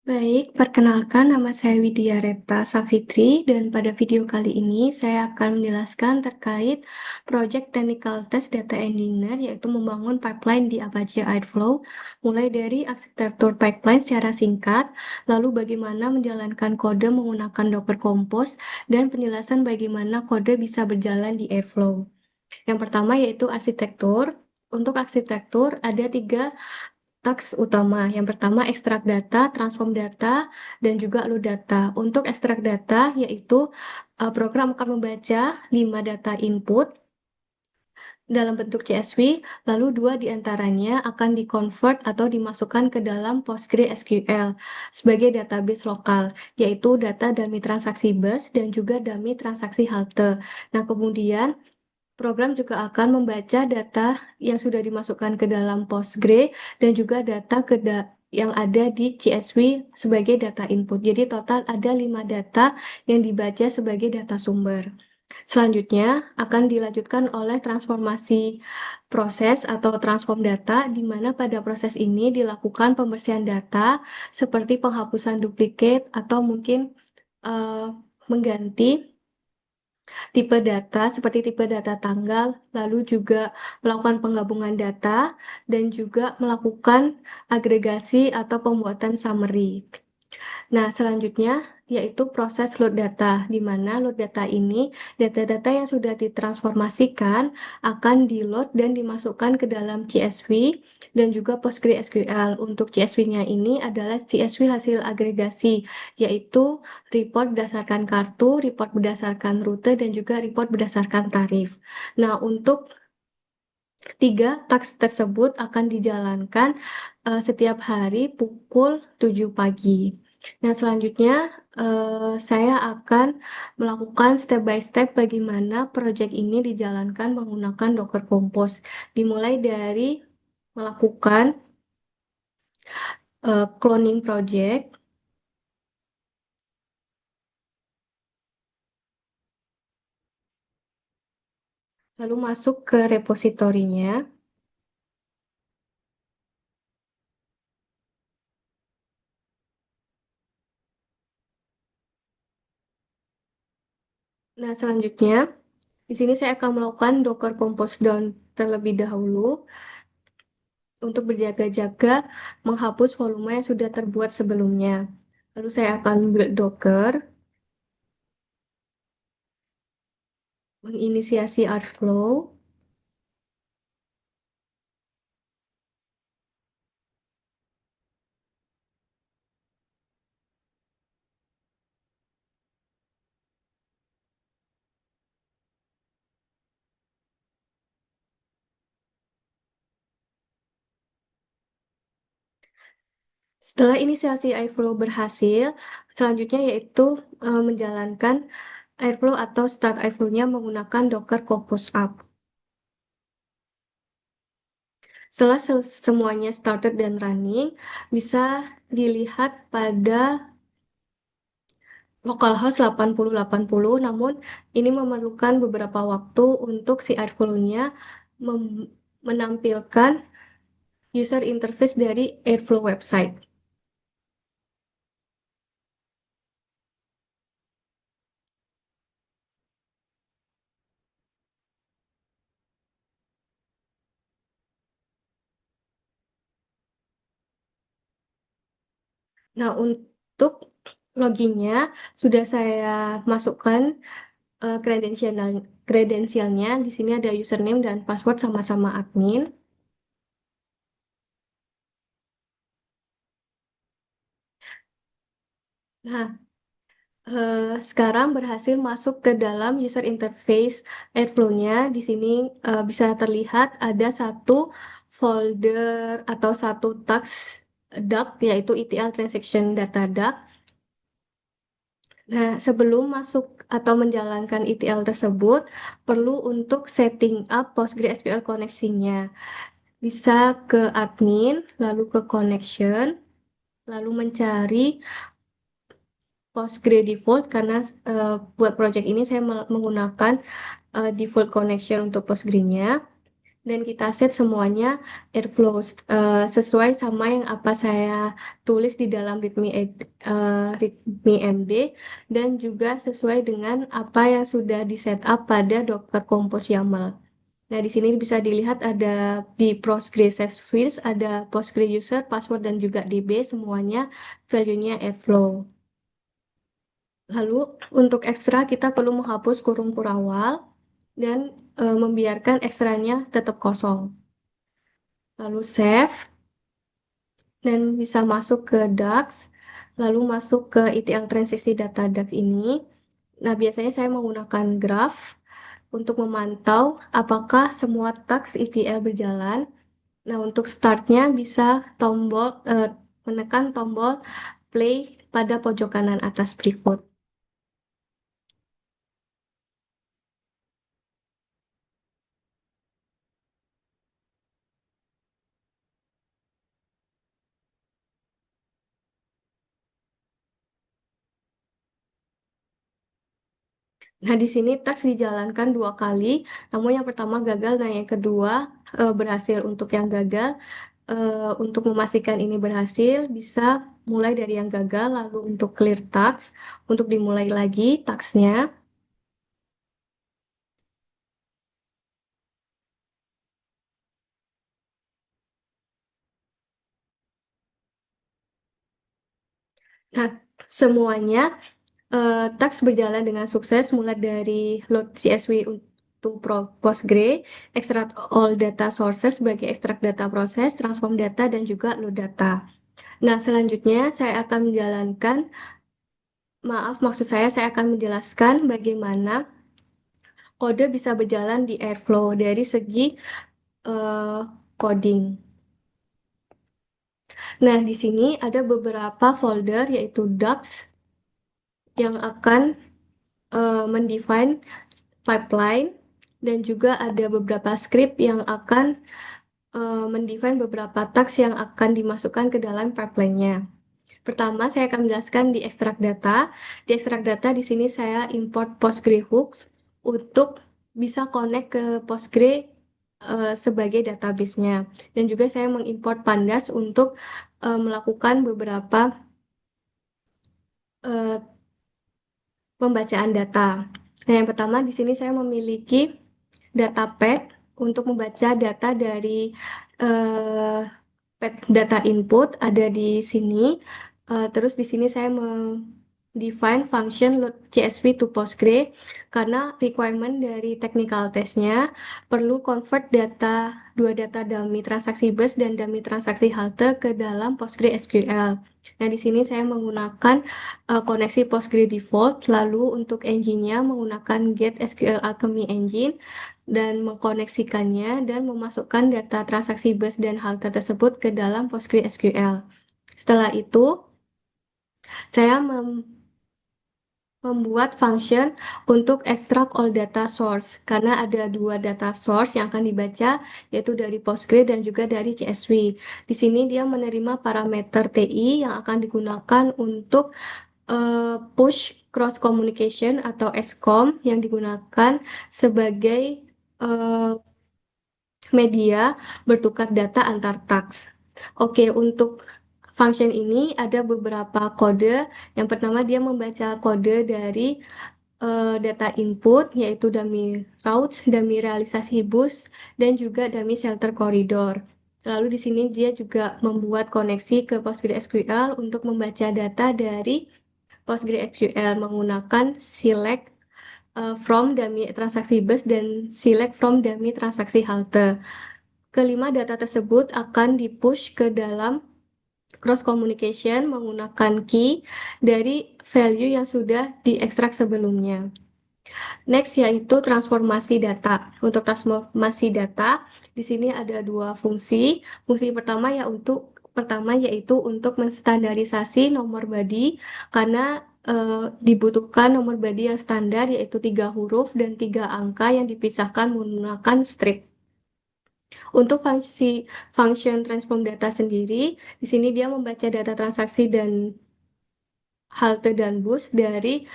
Baik, perkenalkan nama saya Widya Reta Safitri dan pada video kali ini saya akan menjelaskan terkait Project Technical Test Data Engineer yaitu membangun pipeline di Apache Airflow mulai dari arsitektur pipeline secara singkat, lalu bagaimana menjalankan kode menggunakan Docker Compose dan penjelasan bagaimana kode bisa berjalan di Airflow. Yang pertama yaitu arsitektur. Untuk arsitektur ada tiga taks utama. Yang pertama ekstrak data, transform data, dan juga load data. Untuk ekstrak data yaitu program akan membaca 5 data input dalam bentuk CSV, lalu dua diantaranya akan dikonvert atau dimasukkan ke dalam PostgreSQL sebagai database lokal, yaitu data dummy transaksi bus dan juga dummy transaksi halte. Nah, kemudian program juga akan membaca data yang sudah dimasukkan ke dalam Postgre dan juga data yang ada di CSV sebagai data input. Jadi total ada 5 data yang dibaca sebagai data sumber. Selanjutnya akan dilanjutkan oleh transformasi proses atau transform data, di mana pada proses ini dilakukan pembersihan data seperti penghapusan duplikat atau mungkin eh, mengganti tipe data seperti tipe data tanggal, lalu juga melakukan penggabungan data, dan juga melakukan agregasi atau pembuatan summary. Nah, selanjutnya yaitu proses load data, di mana load data ini, data-data yang sudah ditransformasikan akan di-load dan dimasukkan ke dalam CSV dan juga PostgreSQL. Untuk CSV-nya ini adalah CSV hasil agregasi, yaitu report berdasarkan kartu, report berdasarkan rute, dan juga report berdasarkan tarif. Nah, untuk tiga taks tersebut akan dijalankan setiap hari pukul 7 pagi. Nah, selanjutnya saya akan melakukan step by step bagaimana proyek ini dijalankan menggunakan Docker Compose. Dimulai dari melakukan cloning project, lalu masuk ke repositorinya. Nah, selanjutnya di sini saya akan melakukan Docker Compose down terlebih dahulu untuk berjaga-jaga menghapus volume yang sudah terbuat sebelumnya. Lalu saya akan build Docker, menginisiasi Airflow. Setelah inisiasi Airflow berhasil, selanjutnya yaitu menjalankan Airflow atau start Airflow-nya menggunakan Docker Compose Up. Setelah semuanya started dan running, bisa dilihat pada localhost 8080, namun ini memerlukan beberapa waktu untuk si Airflow-nya menampilkan user interface dari Airflow website. Nah, untuk loginnya sudah saya masukkan kredensialnya. Di sini ada username dan password sama-sama admin. Nah, sekarang berhasil masuk ke dalam user interface Airflow-nya. Di sini bisa terlihat ada satu folder atau satu task DAG, yaitu ETL Transaction Data DAG. Nah, sebelum masuk atau menjalankan ETL tersebut, perlu untuk setting up PostgreSQL koneksinya. Bisa ke admin, lalu ke connection, lalu mencari Postgre default karena buat project ini saya menggunakan default connection untuk Postgre-nya. dan kita set semuanya airflow sesuai sama yang apa saya tulis di dalam README MD dan juga sesuai dengan apa yang sudah di setup pada Docker Compose YAML. Nah, di sini bisa dilihat ada di Postgres service, ada Postgres user, password, dan juga DB, semuanya value-nya Airflow. Lalu, untuk ekstra kita perlu menghapus kurung kurawal dan membiarkan ekstranya tetap kosong. Lalu save, dan bisa masuk ke DAX, lalu masuk ke ETL transaksi data DAX ini. Nah, biasanya saya menggunakan graph untuk memantau apakah semua task ETL berjalan. Nah, untuk startnya bisa menekan tombol play pada pojok kanan atas berikut. Nah, di sini task dijalankan dua kali, namun yang pertama gagal, dan yang kedua berhasil. Untuk yang gagal, untuk memastikan ini berhasil, bisa mulai dari yang gagal, lalu untuk clear task, untuk dimulai lagi tasknya. Nah, semuanya task berjalan dengan sukses mulai dari load CSV untuk Postgre, extract all data sources sebagai ekstrak data proses, transform data, dan juga load data. Nah, selanjutnya saya akan menjalankan, maksud saya akan menjelaskan bagaimana kode bisa berjalan di Airflow dari segi eh, coding. Nah, di sini ada beberapa folder yaitu docs yang akan mendefine pipeline, dan juga ada beberapa script yang akan mendefine beberapa task yang akan dimasukkan ke dalam pipeline-nya. Pertama, saya akan menjelaskan di ekstrak data. Di ekstrak data di sini saya import Postgre hooks untuk bisa connect ke Postgre sebagai database-nya. Dan juga saya mengimport pandas untuk melakukan beberapa eh, pembacaan data. Nah, yang pertama di sini saya memiliki datapad untuk membaca data dari eh, pad data input ada di sini. Terus di sini saya define function load CSV to Postgre karena requirement dari technical testnya perlu convert dua data dummy transaksi bus dan dummy transaksi halte ke dalam PostgreSQL. Nah, di sini saya menggunakan koneksi Postgre default, lalu untuk engine-nya menggunakan Get SQL Alchemy Engine dan mengkoneksikannya dan memasukkan data transaksi bus dan halte tersebut ke dalam PostgreSQL. Setelah itu, saya membuat function untuk extract all data source karena ada dua data source yang akan dibaca, yaitu dari Postgre dan juga dari CSV. Di sini dia menerima parameter TI yang akan digunakan untuk push cross communication atau XCOM yang digunakan sebagai eh, media bertukar data antar task. Oke, untuk function ini ada beberapa kode. Yang pertama, dia membaca kode dari data input, yaitu dummy routes, dummy realisasi bus, dan juga dummy shelter corridor. Lalu di sini dia juga membuat koneksi ke PostgreSQL untuk membaca data dari PostgreSQL menggunakan select from dummy transaksi bus dan select from dummy transaksi halte. Kelima, data tersebut akan dipush ke dalam cross communication menggunakan key dari value yang sudah diekstrak sebelumnya. Next yaitu transformasi data. Untuk transformasi data, di sini ada dua fungsi. Fungsi pertama yaitu untuk menstandarisasi nomor body karena dibutuhkan nomor body yang standar yaitu 3 huruf dan 3 angka yang dipisahkan menggunakan strip. Untuk function transform data sendiri, di sini dia membaca data transaksi dan halte dan bus dari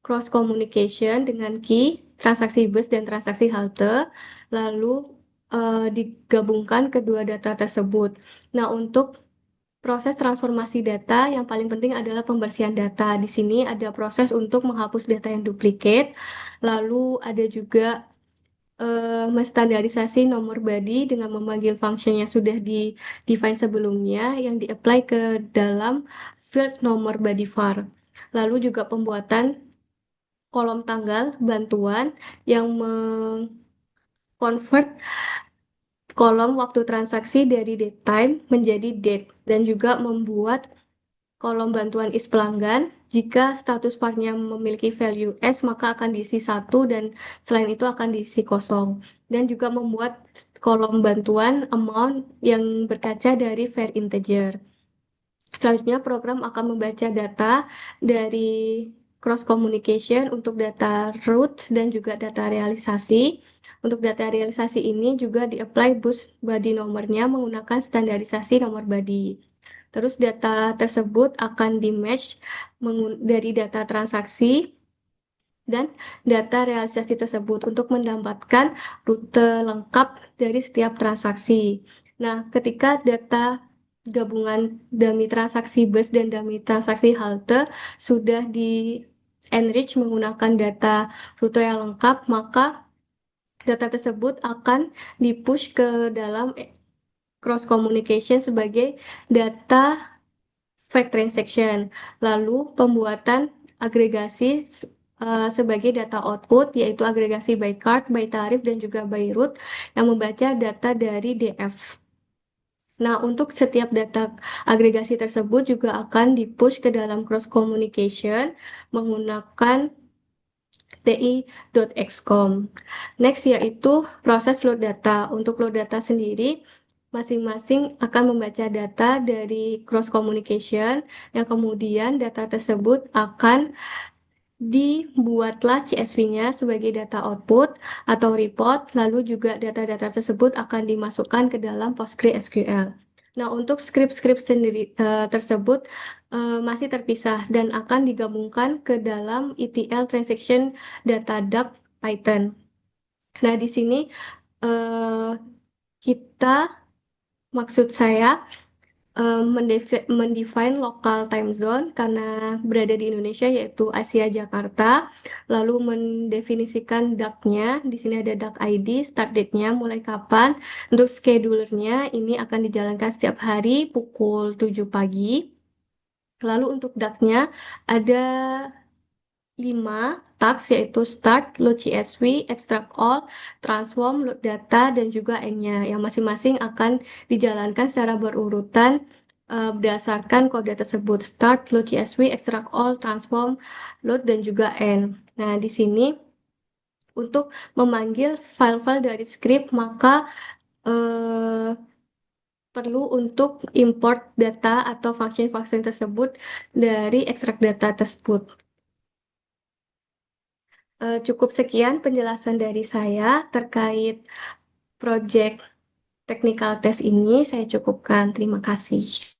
cross communication dengan key, transaksi bus dan transaksi halte. Lalu digabungkan kedua data tersebut. Nah, untuk proses transformasi data yang paling penting adalah pembersihan data. Di sini ada proses untuk menghapus data yang duplicate, lalu ada juga menstandarisasi nomor body dengan memanggil function yang sudah di-define sebelumnya yang di-apply ke dalam field nomor body var. Lalu juga pembuatan kolom tanggal bantuan yang mengconvert kolom waktu transaksi dari date time menjadi date dan juga membuat kolom bantuan is pelanggan. Jika status var-nya memiliki value S, maka akan diisi satu dan selain itu akan diisi kosong. Dan juga membuat kolom bantuan amount yang berkaca dari var integer. Selanjutnya, program akan membaca data dari cross communication untuk data roots dan juga data realisasi. Untuk data realisasi ini juga di-apply bus body nomornya menggunakan standarisasi nomor body. Terus data tersebut akan di-match dari data transaksi dan data realisasi tersebut untuk mendapatkan rute lengkap dari setiap transaksi. Nah, ketika data gabungan dummy transaksi bus dan dummy transaksi halte sudah di enrich menggunakan data rute yang lengkap, maka data tersebut akan di-push ke dalam cross communication sebagai data fact transaction. Lalu pembuatan agregasi sebagai data output yaitu agregasi by card, by tarif dan juga by route yang membaca data dari DF. Nah, untuk setiap data agregasi tersebut juga akan di-push ke dalam cross communication menggunakan ti.xcom. Next yaitu proses load data. Untuk load data sendiri, masing-masing akan membaca data dari cross communication yang kemudian data tersebut akan dibuatlah CSV-nya sebagai data output atau report, lalu juga data-data tersebut akan dimasukkan ke dalam PostgreSQL. Nah, untuk script-script sendiri tersebut masih terpisah dan akan digabungkan ke dalam ETL transaction data duck Python. Nah, di sini eh, kita maksud saya mendefine lokal time zone karena berada di Indonesia yaitu Asia Jakarta, lalu mendefinisikan DAC-nya, di sini ada DAC ID, start date-nya mulai kapan, untuk schedulernya ini akan dijalankan setiap hari pukul 7 pagi, lalu untuk DAC-nya ada 5 task yaitu start, load CSV, extract all, transform, load data, dan juga N-nya yang masing-masing akan dijalankan secara berurutan berdasarkan kode tersebut start, load CSV, extract all, transform, load, dan juga N. Nah, di sini untuk memanggil file-file dari script maka eh, perlu untuk import data atau function-function tersebut dari extract data tersebut. Cukup sekian penjelasan dari saya terkait proyek technical test ini. Saya cukupkan. Terima kasih.